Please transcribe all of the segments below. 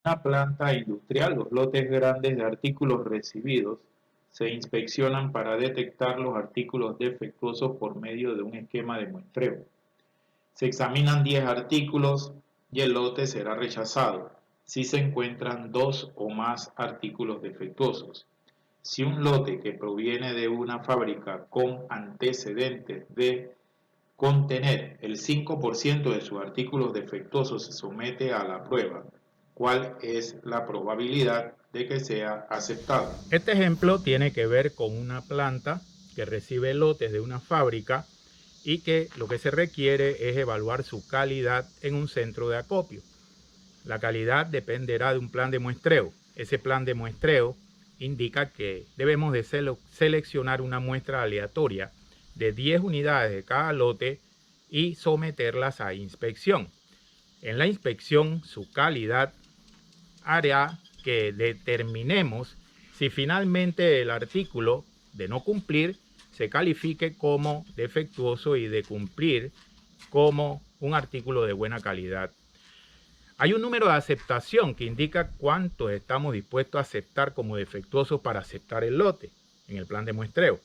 Una planta industrial, los lotes grandes de artículos recibidos se inspeccionan para detectar los artículos defectuosos por medio de un esquema de muestreo. Se examinan 10 artículos y el lote será rechazado si se encuentran 2 o más artículos defectuosos. Si un lote que proviene de una fábrica con antecedentes de contener el 5% de sus artículos defectuosos se somete a la prueba, ¿cuál es la probabilidad de que sea aceptado? Este ejemplo tiene que ver con una planta que recibe lotes de una fábrica y que lo que se requiere es evaluar su calidad en un centro de acopio. La calidad dependerá de un plan de muestreo. Ese plan de muestreo indica que debemos de seleccionar una muestra aleatoria de 10 unidades de cada lote y someterlas a inspección. En la inspección, su calidad hará que determinemos si finalmente el artículo de no cumplir se califique como defectuoso y de cumplir como un artículo de buena calidad. Hay un número de aceptación que indica cuántos estamos dispuestos a aceptar como defectuosos para aceptar el lote en el plan de muestreo.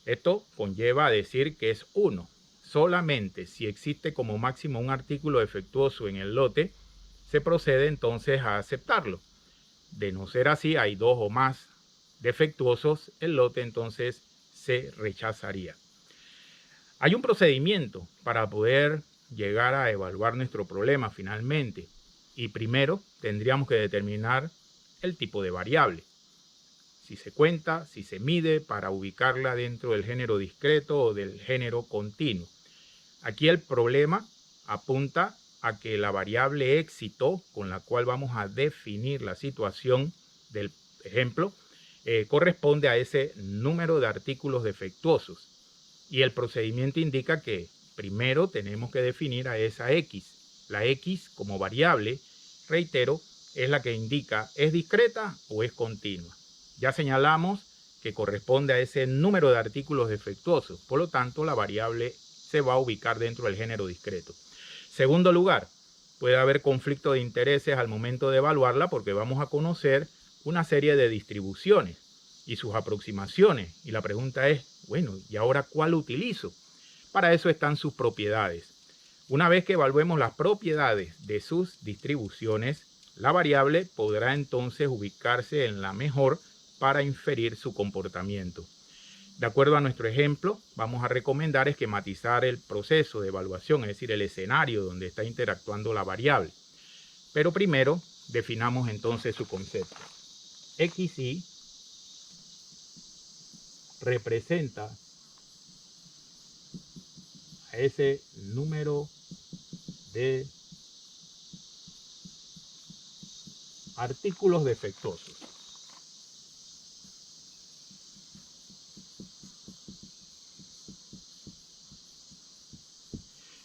Esto conlleva a decir que es 1. Solamente si existe como máximo un artículo defectuoso en el lote, se procede entonces a aceptarlo. De no ser así, hay 2 o más defectuosos, el lote entonces se rechazaría. Hay un procedimiento para poder llegar a evaluar nuestro problema finalmente. Y primero tendríamos que determinar el tipo de variable. Si se cuenta, si se mide para ubicarla dentro del género discreto o del género continuo. Aquí el problema apunta a que la variable éxito con la cual vamos a definir la situación del ejemplo corresponde a ese número de artículos defectuosos. Y el procedimiento indica que primero tenemos que definir a esa X. La X como variable, reitero, es la que indica es discreta o es continua. Ya señalamos que corresponde a ese número de artículos defectuosos. Por lo tanto, la variable se va a ubicar dentro del género discreto. Segundo lugar, puede haber conflicto de intereses al momento de evaluarla porque vamos a conocer una serie de distribuciones y sus aproximaciones. Y la pregunta es, bueno, ¿y ahora cuál utilizo? Para eso están sus propiedades. Una vez que evaluemos las propiedades de sus distribuciones, la variable podrá entonces ubicarse en la mejor para inferir su comportamiento. De acuerdo a nuestro ejemplo, vamos a recomendar esquematizar el proceso de evaluación, es decir, el escenario donde está interactuando la variable. Pero primero definamos entonces su concepto. XY representa a ese número de artículos defectuosos.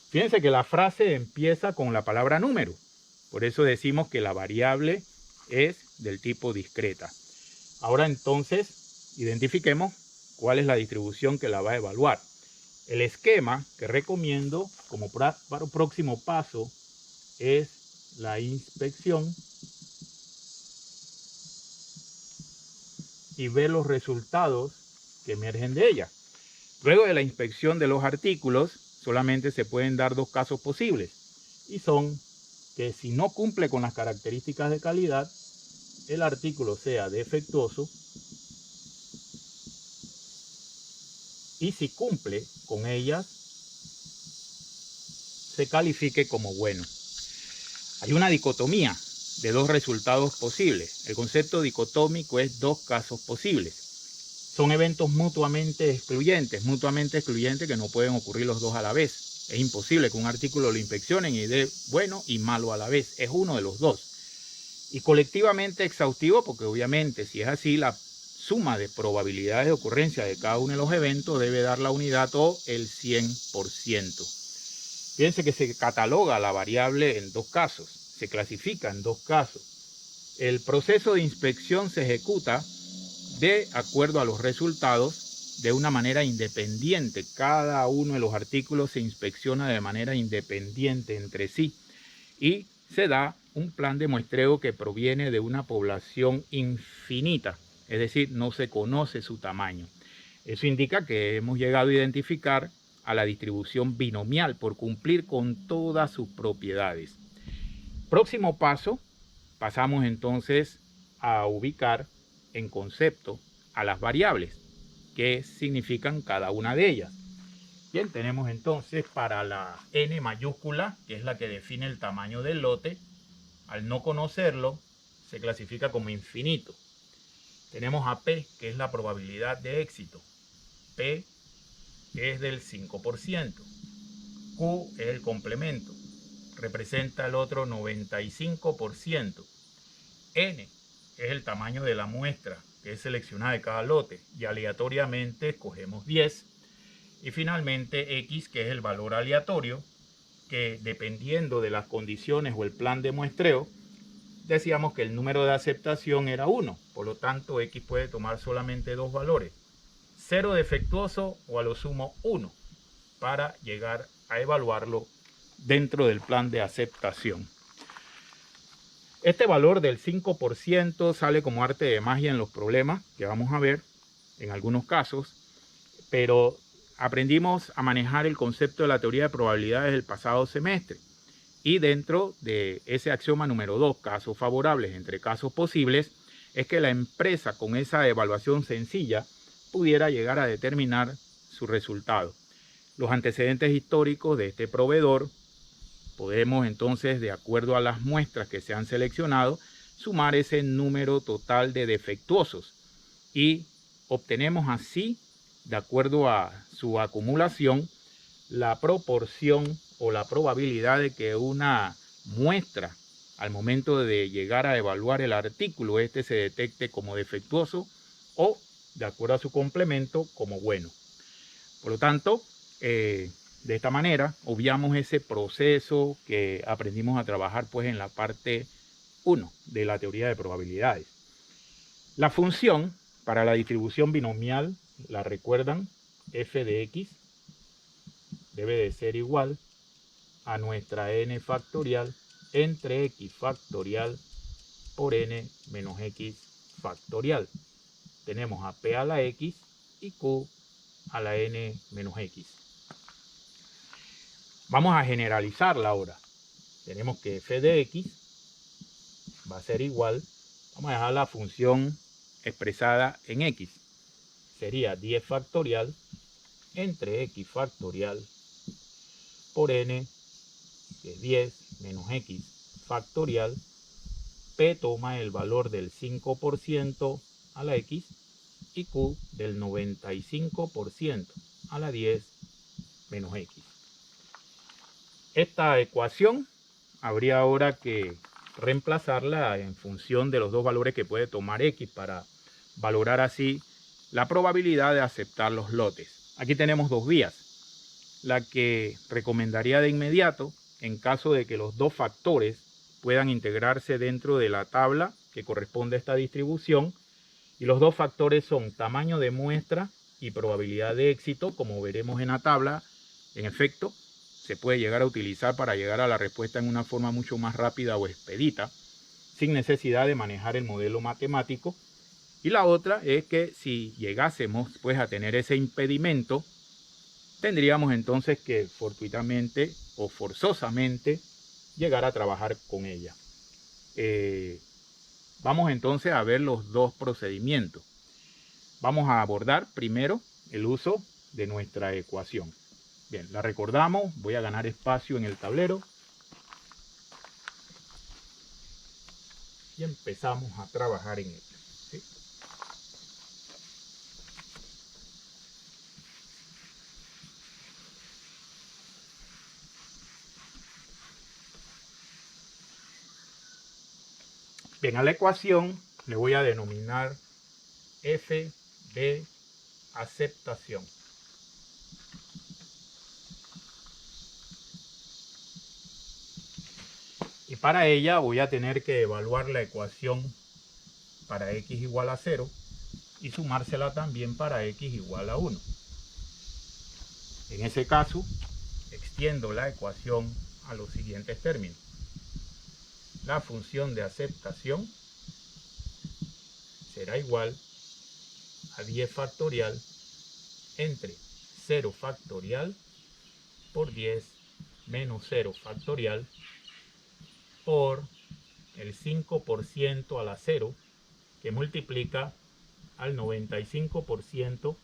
Fíjense que la frase empieza con la palabra número. Por eso decimos que la variable es del tipo discreta. Ahora entonces identifiquemos cuál es la distribución que la va a evaluar. El esquema que recomiendo como próximo paso es la inspección y ver los resultados que emergen de ella. Luego de la inspección de los artículos, solamente se pueden dar 2 casos posibles, y son que si no cumple con las características de calidad, el artículo sea defectuoso, y si cumple con ellas, se califique como bueno. Hay una dicotomía de 2 resultados posibles. El concepto dicotómico es 2 casos posibles. Son eventos mutuamente excluyentes que no pueden ocurrir los dos a la vez. Es imposible que un artículo lo inspeccionen y dé bueno y malo a la vez. Es uno de los dos. Y colectivamente exhaustivo porque obviamente si es así, la suma de probabilidades de ocurrencia de cada uno de los eventos debe dar la unidad o el 100%. Fíjense que se cataloga la variable en 2 casos, se clasifica en 2 casos. El proceso de inspección se ejecuta de acuerdo a los resultados de una manera independiente. Cada uno de los artículos se inspecciona de manera independiente entre sí y se da un plan de muestreo que proviene de una población infinita, es decir, no se conoce su tamaño. Eso indica que hemos llegado a identificar a la distribución binomial por cumplir con todas sus propiedades. Próximo paso, pasamos entonces a ubicar en concepto a las variables, que significan cada una de ellas. Bien, tenemos entonces para la n mayúscula, que es la que define el tamaño del lote, al no conocerlo, se clasifica como infinito. Tenemos a P, que es la probabilidad de éxito. P es del 5%. Q es el complemento. Representa el otro 95%. N es el tamaño de la muestra, que es seleccionada de cada lote, y aleatoriamente escogemos 10. Y finalmente X, que es el valor aleatorio, que dependiendo de las condiciones o el plan de muestreo, decíamos que el número de aceptación era 1. Por lo tanto, X puede tomar solamente dos valores: 0 defectuoso o a lo sumo 1, para llegar a evaluarlo dentro del plan de aceptación. Este valor del 5% sale como arte de magia en los problemas que vamos a ver en algunos casos, pero aprendimos a manejar el concepto de la teoría de probabilidades el pasado semestre. Y dentro de ese axioma número 2, casos favorables entre casos posibles, es que la empresa con esa evaluación sencilla pudiera llegar a determinar su resultado. Los antecedentes históricos de este proveedor, podemos entonces, de acuerdo a las muestras que se han seleccionado, sumar ese número total de defectuosos y obtenemos así, de acuerdo a su acumulación, la proporción o la probabilidad de que una muestra, al momento de llegar a evaluar el artículo, se detecte como defectuoso o, de acuerdo a su complemento, como bueno. Por lo tanto, de esta manera obviamos ese proceso que aprendimos a trabajar pues en la parte 1 de la teoría de probabilidades. La función para la distribución binomial, ¿la recuerdan? F de X debe de ser igual a nuestra n factorial entre x factorial por n menos x factorial. Tenemos a P a la X y Q a la n menos X. Vamos a generalizarla ahora. Tenemos que f de x va a ser igual, vamos a dejar la función expresada en x. Sería 10 factorial entre x factorial por n, que es 10, menos x factorial. P toma el valor del 5% a la x y Q del 95% a la 10 menos x. Esta ecuación habría ahora que reemplazarla en función de los dos valores que puede tomar x para valorar así la probabilidad de aceptar los lotes. Aquí tenemos dos vías. La que recomendaría de inmediato, en caso de que los dos factores puedan integrarse dentro de la tabla que corresponde a esta distribución, y los dos factores son tamaño de muestra y probabilidad de éxito, como veremos en la tabla. En efecto, se puede llegar a utilizar para llegar a la respuesta en una forma mucho más rápida o expedita, sin necesidad de manejar el modelo matemático. Y la otra es que si llegásemos pues a tener ese impedimento, tendríamos entonces que fortuitamente o forzosamente llegar a trabajar con ella. Vamos entonces a ver los dos procedimientos. Vamos a abordar primero el uso de nuestra ecuación. Bien, la recordamos, voy a ganar espacio en el tablero. Y empezamos a trabajar en ella. ¿Sí? Bien, a la ecuación le voy a denominar f de aceptación. Y para ella voy a tener que evaluar la ecuación para x igual a 0 y sumársela también para x igual a 1. En ese caso, extiendo la ecuación a los siguientes términos. la función de aceptación será igual a 10 factorial entre 0 factorial por 10 menos 0 factorial por el 5% a la 0, que multiplica al 95%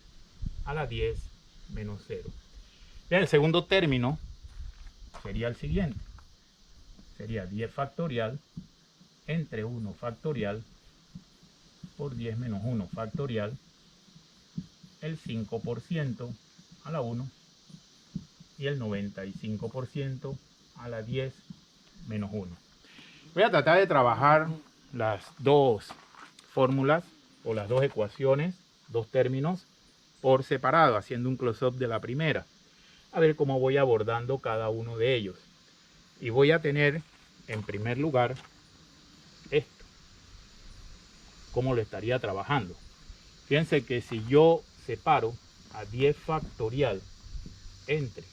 a la 10 menos 0. Bien, el segundo término sería el siguiente. Sería 10 factorial entre 1 factorial por 10 menos 1 factorial, el 5% a la 1 y el 95% a la 10 menos 1. Voy a tratar de trabajar las dos fórmulas o las dos ecuaciones, dos términos por separado, haciendo un close-up de la primera. A ver cómo voy abordando cada uno de ellos. Y voy a tener en primer lugar esto. ¿Cómo lo estaría trabajando? Fíjense que si yo separo a 10 factorial entre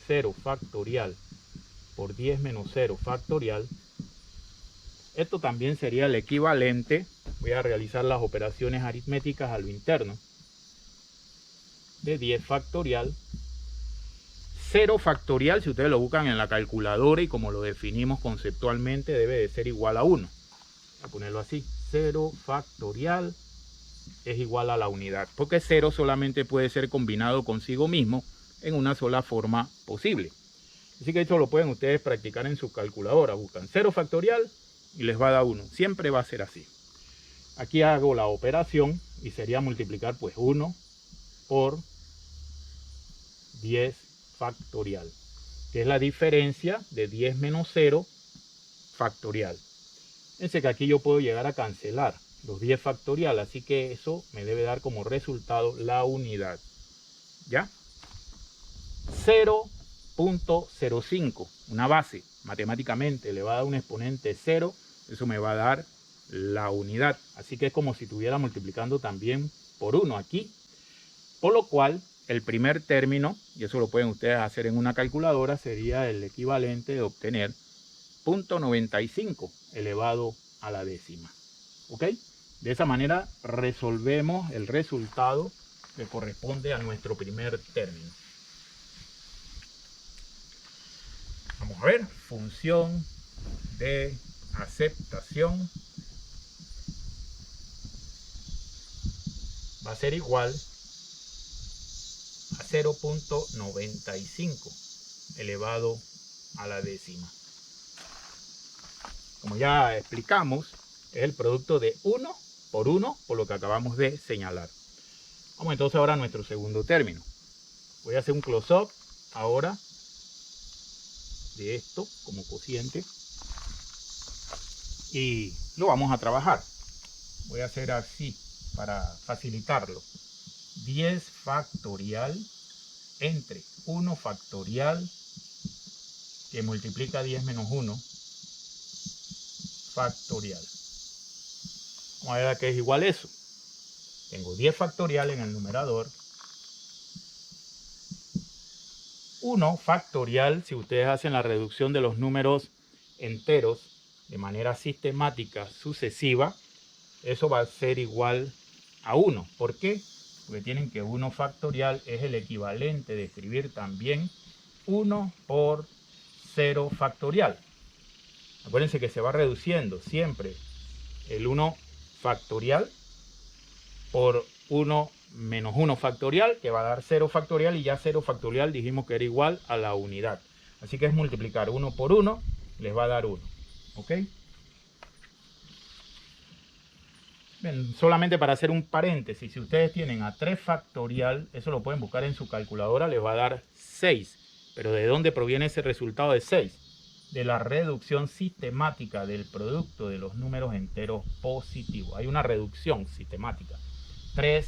0 factorial por 10 menos 0 factorial, esto también sería el equivalente, voy a realizar las operaciones aritméticas a lo interno, de 10 factorial. 0 factorial, si ustedes lo buscan en la calculadora y como lo definimos conceptualmente, debe de ser igual a 1. Voy a ponerlo así, 0 factorial es igual a la unidad, porque 0 solamente puede ser combinado consigo mismo en una sola forma posible. Así que esto lo pueden ustedes practicar en su calculadora. Buscan 0 factorial y les va a dar 1. Siempre va a ser así. Aquí hago la operación y sería multiplicar pues 1 por 10 factorial, que es la diferencia de 10 menos 0 factorial. Fíjense que aquí yo puedo llegar a cancelar los 10 factorial, así que eso me debe dar como resultado la unidad. ¿Ya? 0.05, una base matemáticamente elevada a un exponente 0, eso me va a dar la unidad. Así que es como si estuviera multiplicando también por 1 aquí. Por lo cual, el primer término, y eso lo pueden ustedes hacer en una calculadora, sería el equivalente de obtener 0.95 elevado a la décima. ¿Ok? De esa manera resolvemos el resultado que corresponde a nuestro primer término. Vamos a ver, función de aceptación va a ser igual a 0.95 elevado a la décima. Como ya explicamos, es el producto de 1 por 1, por lo que acabamos de señalar. Vamos entonces ahora a nuestro segundo término. Voy a hacer un close-up ahora de esto como cociente y lo vamos a trabajar. Voy a hacer así para facilitarlo. 10 factorial entre 1 factorial que multiplica 10 menos 1 factorial. Vamos a ver a qué es igual eso. Tengo 10 factorial en el numerador. 1 factorial, si ustedes hacen la reducción de los números enteros de manera sistemática sucesiva, eso va a ser igual a 1. ¿Por qué? Porque tienen que 1 factorial es el equivalente de escribir también 1 por 0 factorial. Acuérdense que se va reduciendo siempre el 1 factorial por 1 menos 1 factorial, que va a dar 0 factorial, y ya 0 factorial dijimos que era igual a la unidad. Así que es multiplicar 1 por 1, les va a dar 1. ¿Ok? Bien, solamente para hacer un paréntesis, si ustedes tienen a 3 factorial, eso lo pueden buscar en su calculadora, les va a dar 6. Pero ¿de dónde proviene ese resultado de 6? De la reducción sistemática del producto de los números enteros positivos. Hay una reducción sistemática. 3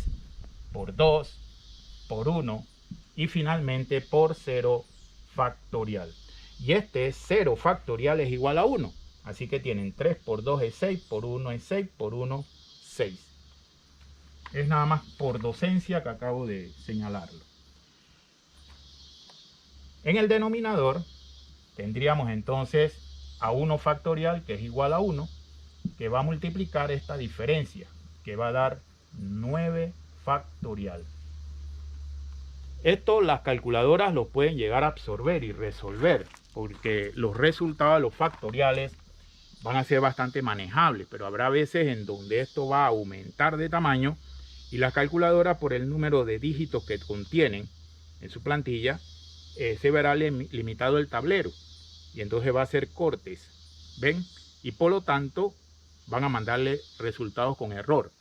por 2 por 1 y finalmente por 0 factorial. Y este 0 factorial es igual a 1. Así que tienen 3 por 2 es 6, por 1 es 6, por 1 6. Es nada más por docencia que acabo de señalarlo. En el denominador tendríamos entonces a 1 factorial, que es igual a 1, que va a multiplicar esta diferencia, que va a dar 9 factorial. Esto las calculadoras lo pueden llegar a absorber y resolver, porque los resultados de los factoriales van a ser bastante manejables, pero habrá veces en donde esto va a aumentar de tamaño y las calculadoras, por el número de dígitos que contienen en su plantilla, se verá limitado el tablero y entonces va a hacer cortes, ¿ven? Y por lo tanto van a mandarle resultados con error.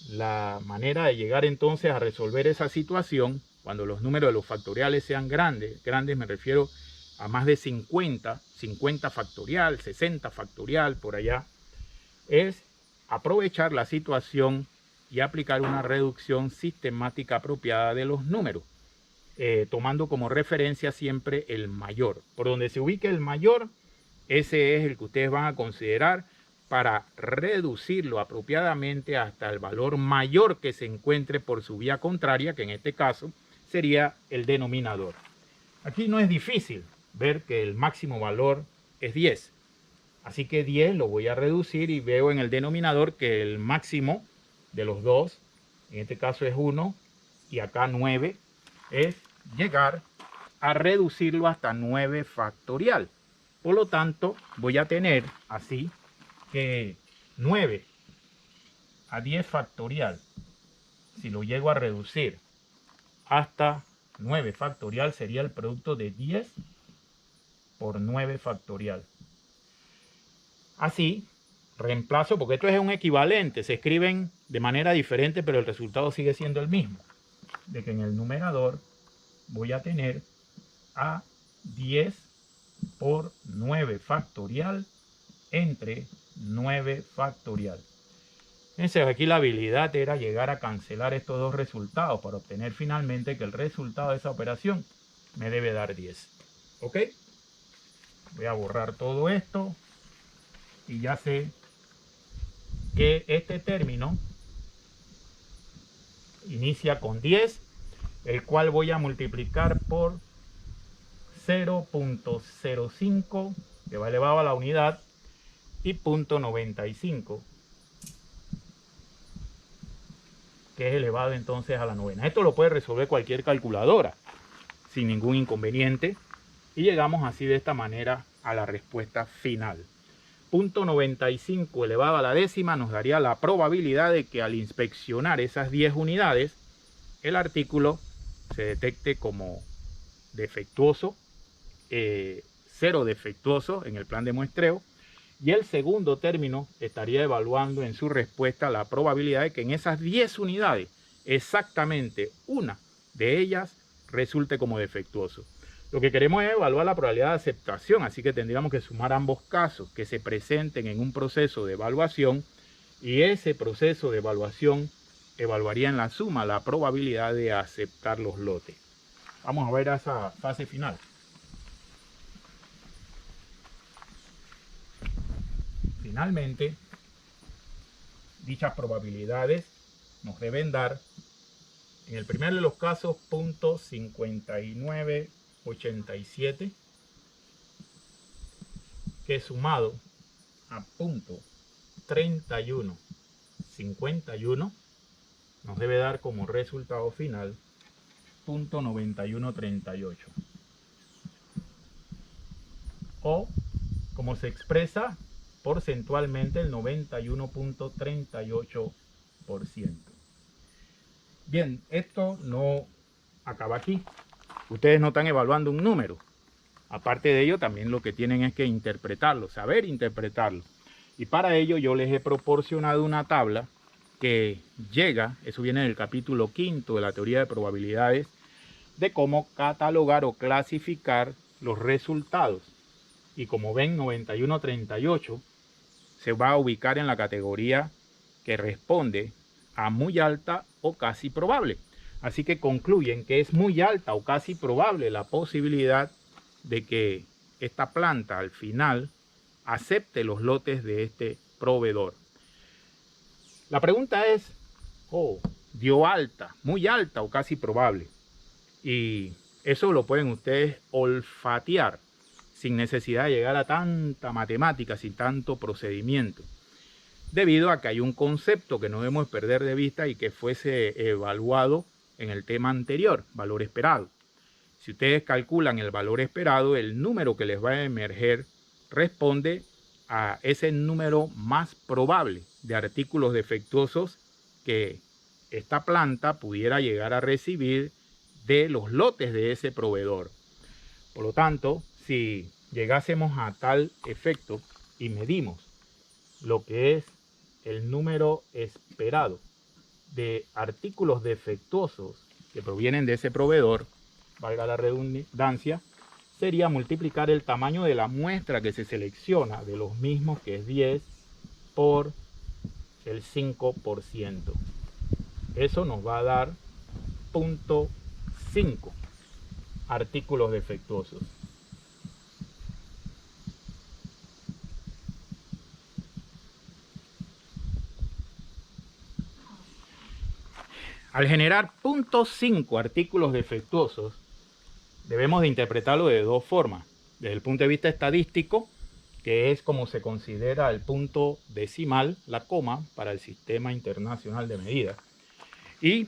La manera de llegar entonces a resolver esa situación, cuando los números de los factoriales sean grandes me refiero a más de 50 factorial, 60 factorial, por allá, es aprovechar la situación y aplicar una reducción sistemática apropiada de los números, tomando como referencia siempre el mayor. Por donde se ubique el mayor, ese es el que ustedes van a considerar para reducirlo apropiadamente hasta el valor mayor que se encuentre por su vía contraria, que en este caso sería el denominador. Aquí no es difícil ver que el máximo valor es 10. Así que 10 lo voy a reducir y veo en el denominador que el máximo de los dos, en este caso es 1 y acá 9, es llegar a reducirlo hasta 9 factorial. Por lo tanto, voy a tener así que 9 a 10 factorial, si lo llego a reducir hasta 9 factorial, sería el producto de 10 por 9 factorial. Así, reemplazo, porque esto es un equivalente, se escriben de manera diferente, pero el resultado sigue siendo el mismo. De que en el numerador voy a tener a 10 por 9 factorial entre 9 factorial. Entonces aquí la habilidad era llegar a cancelar estos dos resultados para obtener finalmente que el resultado de esa operación me debe dar 10. ¿Ok? Voy a borrar todo esto y ya sé que este término inicia con 10, el cual voy a multiplicar por 0.05, que va elevado a la unidad, y 0.95, que es elevado entonces a la novena. Esto lo puede resolver cualquier calculadora sin ningún inconveniente y llegamos así de esta manera a la respuesta final. 0.95 elevado a la décima nos daría la probabilidad de que al inspeccionar esas 10 unidades el artículo se detecte como defectuoso, 0 defectuoso en el plan de muestreo, y el segundo término estaría evaluando en su respuesta la probabilidad de que en esas 10 unidades exactamente una de ellas resulte como defectuoso. Lo que queremos es evaluar la probabilidad de aceptación, así que tendríamos que sumar ambos casos que se presenten en un proceso de evaluación, y ese proceso de evaluación evaluaría en la suma la probabilidad de aceptar los lotes. Vamos a ver esa fase final. Finalmente, dichas probabilidades nos deben dar, en el primero de los casos, 0.5987, que sumado a 0.3151 nos debe dar como resultado final 0.9138, o como se expresa porcentualmente, el 91.38%. Bien, esto no acaba aquí. Ustedes no están evaluando un número. Aparte de ello, también lo que tienen es que interpretarlo, saber interpretarlo. Y para ello yo les he proporcionado una tabla que llega, eso viene en el capítulo 5 de la teoría de probabilidades, de cómo catalogar o clasificar los resultados. Y como ven, 9138 se va a ubicar en la categoría que responde a muy alta o casi probable. Así que concluyen que es muy alta o casi probable la posibilidad de que esta planta al final acepte los lotes de este proveedor. La pregunta es, dio alta, muy alta o casi probable. Y eso lo pueden ustedes olfatear sin necesidad de llegar a tanta matemática, sin tanto procedimiento, debido a que hay un concepto que no debemos perder de vista y que fuese evaluado en el tema anterior, valor esperado. Si ustedes calculan el valor esperado, el número que les va a emerger responde a ese número más probable de artículos defectuosos que esta planta pudiera llegar a recibir de los lotes de ese proveedor. Por lo tanto, si llegásemos a tal efecto y medimos lo que es el número esperado de artículos defectuosos que provienen de ese proveedor, valga la redundancia, sería multiplicar el tamaño de la muestra que se selecciona de los mismos, que es 10, por el 5%. Eso nos va a dar 0.5 artículos defectuosos. Al generar 0.5 artículos defectuosos, debemos de interpretarlo de dos formas. Desde el punto de vista estadístico, que es como se considera el punto decimal, la coma, para el Sistema Internacional de Medidas. Y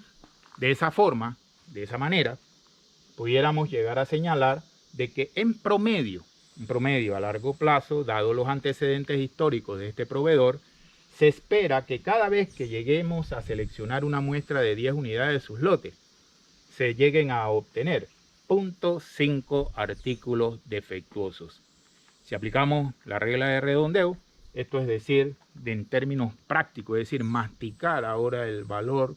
de esa forma, de esa manera, pudiéramos llegar a señalar de que en promedio a largo plazo, dado los antecedentes históricos de este proveedor, se espera que cada vez que lleguemos a seleccionar una muestra de 10 unidades de sus lotes, se lleguen a obtener 0.5 artículos defectuosos. Si aplicamos la regla de redondeo, esto es decir, en términos prácticos, es decir, masticar ahora el valor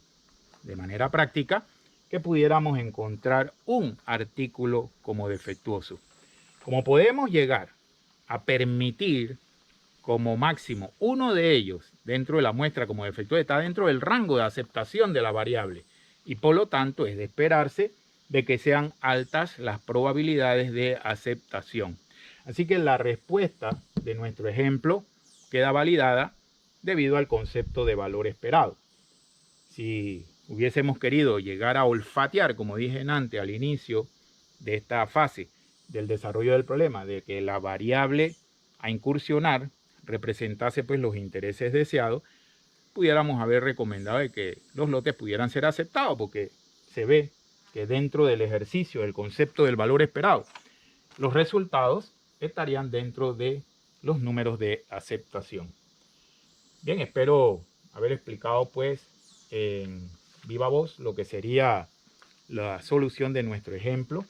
de manera práctica, que pudiéramos encontrar un artículo como defectuoso. Como podemos llegar a permitir como máximo uno de ellos dentro de la muestra como defectuoso, está dentro del rango de aceptación de la variable y por lo tanto es de esperarse de que sean altas las probabilidades de aceptación. Así que la respuesta de nuestro ejemplo queda validada debido al concepto de valor esperado. Si hubiésemos querido llegar a olfatear, como dije antes al inicio de esta fase del desarrollo del problema, de que la variable a incursionar representase pues los intereses deseados, pudiéramos haber recomendado de que los lotes pudieran ser aceptados, porque se ve que dentro del ejercicio del concepto del valor esperado, los resultados estarían dentro de los números de aceptación. Bien, espero haber explicado pues en viva voz lo que sería la solución de nuestro ejemplo